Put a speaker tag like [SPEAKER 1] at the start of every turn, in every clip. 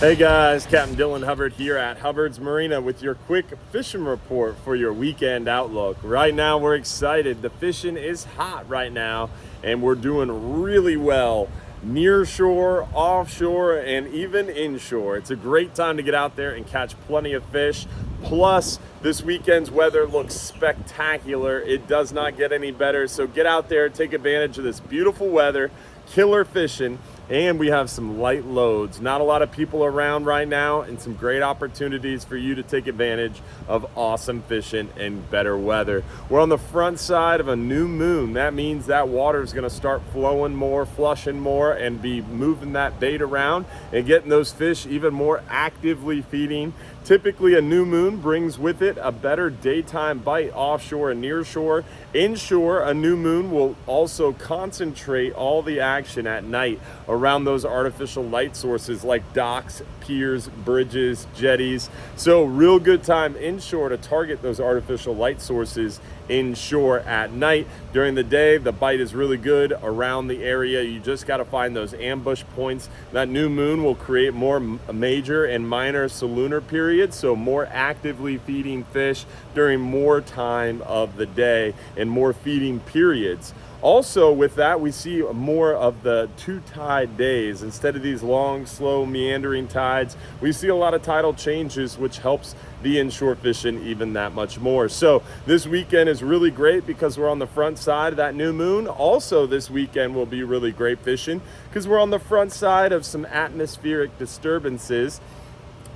[SPEAKER 1] Hey guys, Captain Dylan Hubbard here at Hubbard's Marina with your quick fishing report for your weekend outlook. Right now we're excited. The fishing is hot right now and we're doing really well. Nearshore, offshore, and even inshore. It's a great time to get out there and catch plenty of fish. Plus, this weekend's weather looks spectacular. It does not get any better. So get out there, take advantage of this beautiful weather, killer fishing. And we have some light loads. Not a lot of people around right now, and some great opportunities for you to take advantage of awesome fishing and better weather. We're on the front side of a new moon. That means that water is going to start flowing more, flushing more, and be moving that bait around and getting those fish even more actively feeding. Typically, a new moon brings with it a better daytime bite offshore and nearshore. Inshore, a new moon will also concentrate all the action at night around those artificial light sources like docks, piers, bridges, jetties. So real good time inshore to target those artificial light sources inshore at night. During the day, the bite is really good around the area. You just got to find those ambush points. That new moon will create more major and minor solunar periods, so more actively feeding fish during more time of the day and more feeding periods. Also with that, we see more of the two tide days. Instead of these long, slow, meandering tides, we see a lot of tidal changes, which helps the inshore fishing even that much more. So this weekend is really great because we're on the front side of that new moon. Also this weekend will be really great fishing because we're on the front side of some atmospheric disturbances.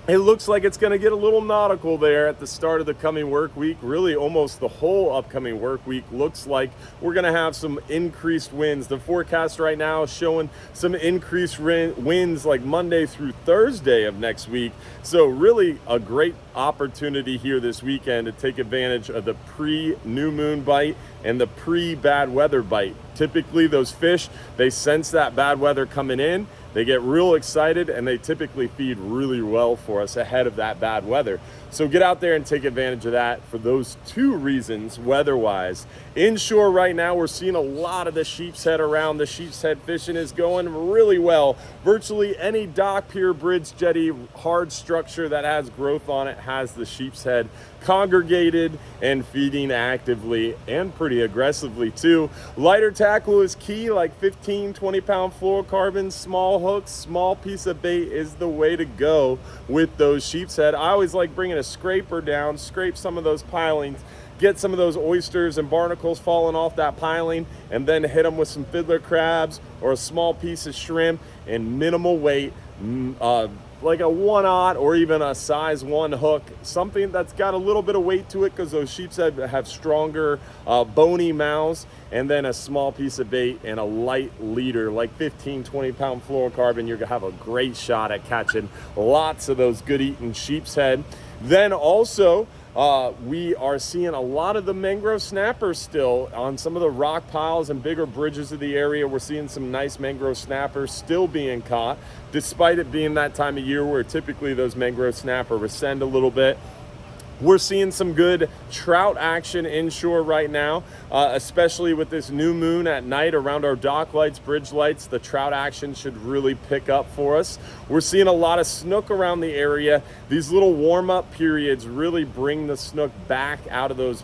[SPEAKER 1] It looks like it's going to get a little nautical there at the start of the coming work week. Really, almost the whole upcoming work week looks like we're going to have some increased winds. The forecast right now is showing some increased winds like Monday through Thursday of next week. So really a great opportunity here this weekend to take advantage of the pre-new moon bite and the pre-bad weather bite. Typically those fish, they sense that bad weather coming in. They get real excited and they typically feed really well for us ahead of that bad weather. So get out there and take advantage of that for those two reasons weather-wise. Inshore right now, we're seeing a lot of the sheep's head around. The sheep's head fishing is going really well. Virtually any dock, pier, bridge, jetty, hard structure that has growth on it has the sheep's head congregated and feeding actively and pretty aggressively too. Lighter tackle is key, like 15, 20-pound fluorocarbons, small hooks, small piece of bait is the way to go with those sheep's head. I always like bringing a scraper down, scrape some of those pilings, get some of those oysters and barnacles falling off that piling, and then hit them with some fiddler crabs or a small piece of shrimp and minimal weight, like a 1/0 or even a size 1 hook, something that's got a little bit of weight to it because those sheep's head have stronger bony mouths, and then a small piece of bait and a light leader like 15, 20-pound fluorocarbon. You're gonna have a great shot at catching lots of those good eating sheep's head. Then also we are seeing a lot of the mangrove snappers still on some of the rock piles and bigger bridges of the area. We're seeing some nice mangrove snappers still being caught, despite it being that time of year where typically those mangrove snapper rescend a little bit. We're seeing some good trout action inshore right now, especially with this new moon at night around our dock lights, bridge lights. The trout action should really pick up for us. We're seeing a lot of snook around the area. These little warm-up periods really bring the snook back out of those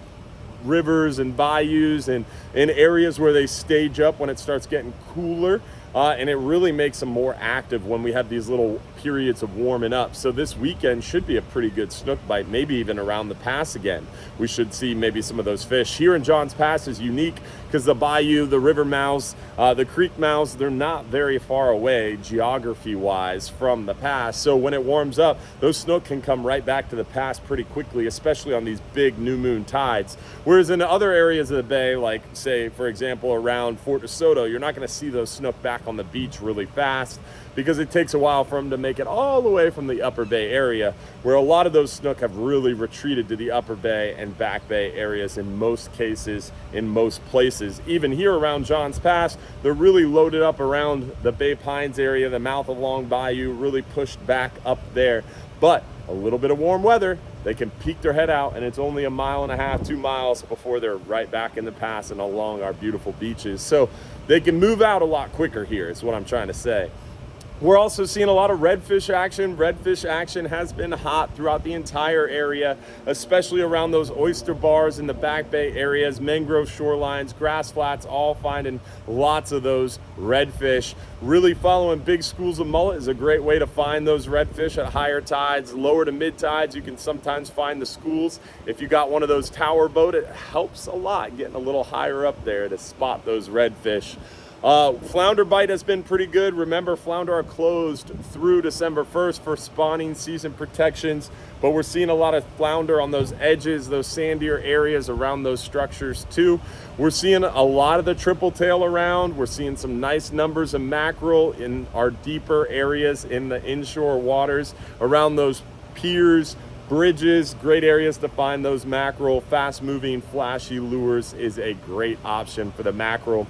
[SPEAKER 1] rivers and bayous and in areas where they stage up when it starts getting cooler. And it really makes them more active when we have these little periods of warming up. So this weekend should be a pretty good snook bite, maybe even around the pass again. We should see maybe some of those fish. Here in Johns Pass is unique because the bayou, the river mouths, the creek mouths, they're not very far away geography-wise from the pass. So when it warms up, those snook can come right back to the pass pretty quickly, especially on these big new moon tides. Whereas in other areas of the bay, like say, for example, around Fort DeSoto, you're not gonna see those snook back on the beach really fast because it takes a while for them to make it all the way from the upper bay area, where a lot of those snook have really retreated to the upper bay and back bay areas in most cases, in most places. Even here around Johns Pass, they're really loaded up around the Bay Pines area, the mouth of Long Bayou, really pushed back up there. But a little bit of warm weather, they can peek their head out, and it's only 1.5 miles, 2 miles before they're right back in the pass and along our beautiful beaches. So they can move out a lot quicker here, is what I'm trying to say. We're also seeing a lot of redfish action. Redfish action has been hot throughout the entire area, especially around those oyster bars in the Back Bay areas, mangrove shorelines, grass flats, all finding lots of those redfish. Really following big schools of mullet is a great way to find those redfish at higher tides. Lower to mid tides, you can sometimes find the schools. If you got one of those tower boat, it helps a lot getting a little higher up there to spot those redfish. Flounder bite has been pretty good. Remember, flounder are closed through December 1st for spawning season protections, but we're seeing a lot of flounder on those edges, those sandier areas around those structures too. We're seeing a lot of the triple tail around. We're seeing some nice numbers of mackerel in our deeper areas in the inshore waters around those piers, bridges. Great areas to find those mackerel. Fast moving, flashy lures is a great option for the mackerel.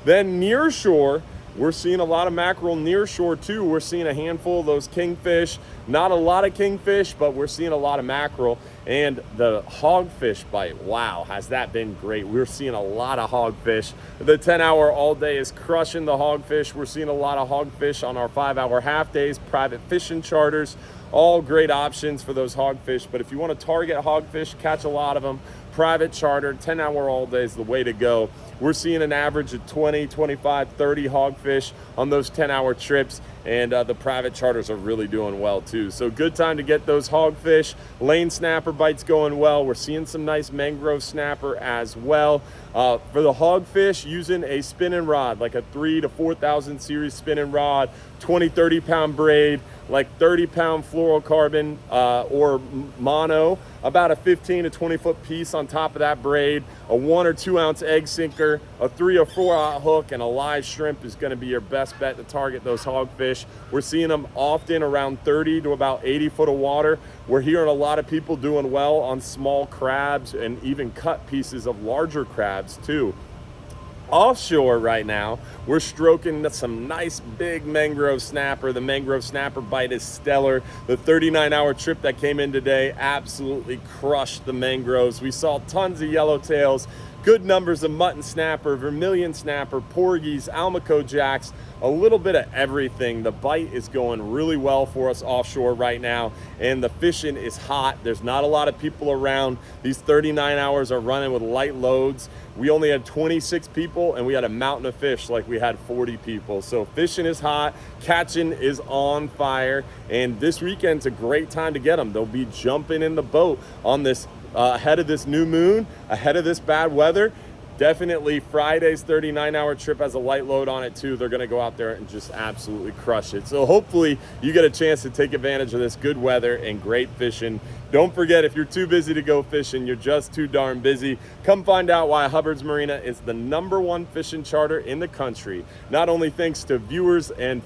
[SPEAKER 1] Then near shore, we're seeing a lot of mackerel near shore too. We're seeing a handful of those kingfish. Not a lot of kingfish, but we're seeing a lot of mackerel. And the hogfish bite, wow, has that been great. We're seeing a lot of hogfish. The 10-hour all day is crushing the hogfish. We're seeing a lot of hogfish on our 5-hour half days, private fishing charters. All great options for those hogfish. But if you want to target hogfish, catch a lot of them, private charter, 10-hour all day is the way to go. We're seeing an average of 20, 25, 30 hogfish on those 10-hour trips, and the private charters are really doing well too. So good time to get those hogfish. Lane snapper bites going well. We're seeing some nice mangrove snapper as well. For the hogfish, using a spinning rod, like a 3,000 to 4,000 series spinning rod, 20, 30 pound braid, like 30 pound fluorocarbon or mono, about a 15 to 20 foot piece on top of that braid, a 1 or 2 ounce egg sinker, a 3 or 4 aught hook, and a live shrimp is going to be your best bet to target those hogfish. We're seeing them often around 30 to about 80 foot of water. We're hearing a lot of people doing well on small crabs and even cut pieces of larger crabs too. Offshore right now, we're stroking some nice big mangrove snapper. The mangrove snapper bite is stellar. The 39-hour trip that came in today absolutely crushed the mangroves. We saw tons of yellowtails, good numbers of mutton snapper, vermillion snapper, porgies, almaco jacks, a little bit of everything. The bite is going really well for us offshore right now, and the fishing is hot. There's not a lot of people around. These 39 hours are running with light loads. We only had 26 people, and we had a mountain of fish like we had 40 people. So fishing is hot, catching is on fire, and this weekend's a great time to get them. They'll be jumping in the boat on this ahead of this new moon, ahead of this bad weather. Definitely Friday's 39-hour trip has a light load on it too. They're going to go out there and just absolutely crush it. So hopefully you get a chance to take advantage of this good weather and great fishing. Don't forget, if you're too busy to go fishing, you're just too darn busy, come find out why Hubbard's Marina is the #1 fishing charter in the country. Not only thanks to viewers and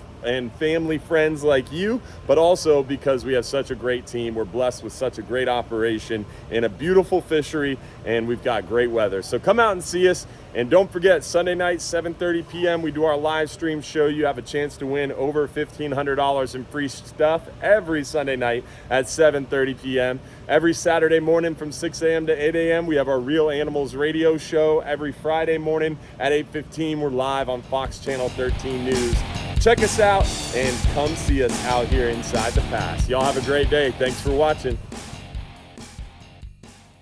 [SPEAKER 1] family friends like you, but also because we have such a great team. We're blessed with such a great operation and a beautiful fishery, and we've got great weather. So come out and see us. And don't forget, Sunday night, 7:30 p.m., we do our live stream show. You have a chance to win over $1,500 in free stuff every Sunday night at 7:30 p.m. Every Saturday morning from 6 a.m. to 8 a.m., we have our Real Animals radio show. Every Friday morning at 8:15, we're live on Fox Channel 13 News. Check us out and come see us out here inside the pass. Y'all have a great day. Thanks for watching.